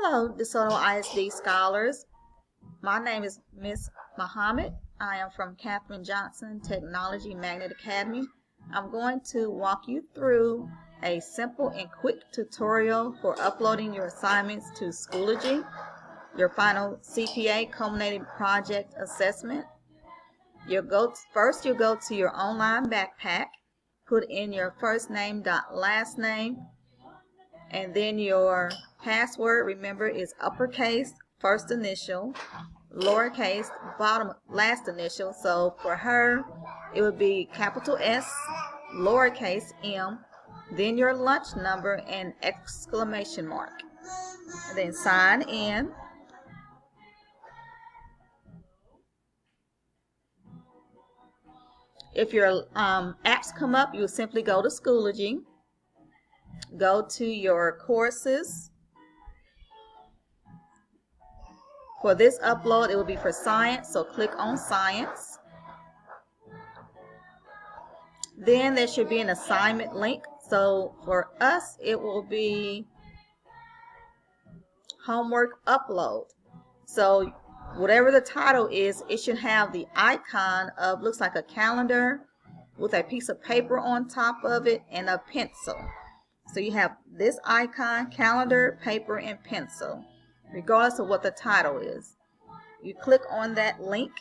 Hello, DeSoto ISD scholars. My name is Miss Muhammad. I am from Katherine Johnson Technology Magnet Academy. I'm going to walk you through a simple and quick tutorial for uploading your assignments to Schoology, your final CPA culminating project assessment. First, you'll go to your online backpack, put in your first name dot last name, and then your password, remember, is uppercase first initial, lowercase bottom last initial. So for her, it would be capital S, lowercase m, then your lunch number and exclamation mark. And then sign in. If your apps come up, you simply go to Schoology. Go to your courses. For this upload, it will be for science, so click on science. Then there should be an assignment link. So for us, it will be homework upload. So whatever the title is, it should have the icon of, looks like a calendar with a piece of paper on top of it and a pencil. So you have this icon, calendar, paper, and pencil, regardless of what the title is. You click on that link.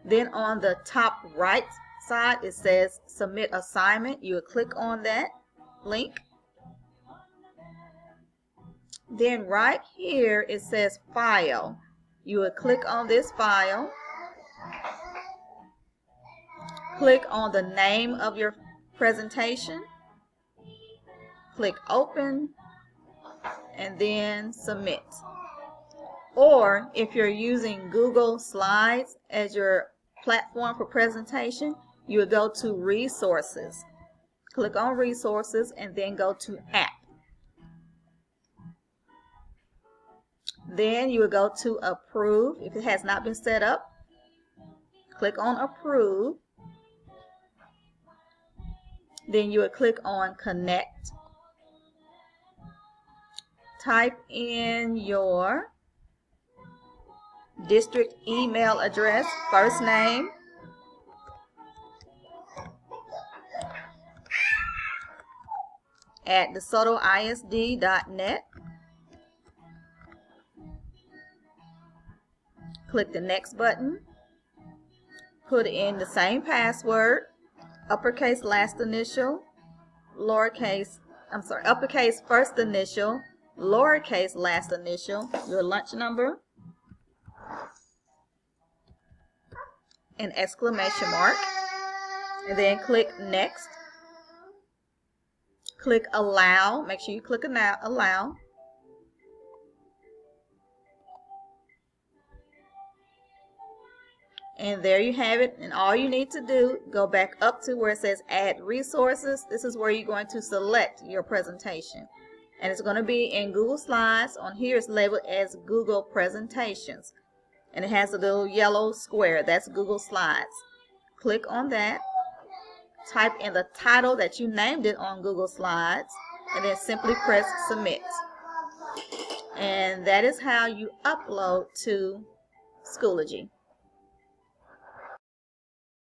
Then on the top right side, it says submit assignment. You would click on that link. Then right here, it says file. You would click on this file. Click on the name of your presentation, click open, and then submit. Or if you're using Google Slides as your platform for presentation, you would go to resources. Click on resources and then go to app. Then you would go to approve. If it has not been set up, click on approve. Then you would click on connect. Type in your district email address, first name, at DeSotoISD.net. Click the next button. Put in the same password. Uppercase last initial, uppercase first initial, lowercase last initial, your lunch number, and exclamation mark. And then click next. Click allow. Make sure you click allow. And there you have it. And all you need to do, go back up to where it says add resources. This is where you're going to select your presentation. And it's going to be in Google Slides. On here it's labeled as Google Presentations. And it has a little yellow square. That's Google Slides. Click on that. Type in the title that you named it on Google Slides. And then simply press submit. And that is how you upload to Schoology.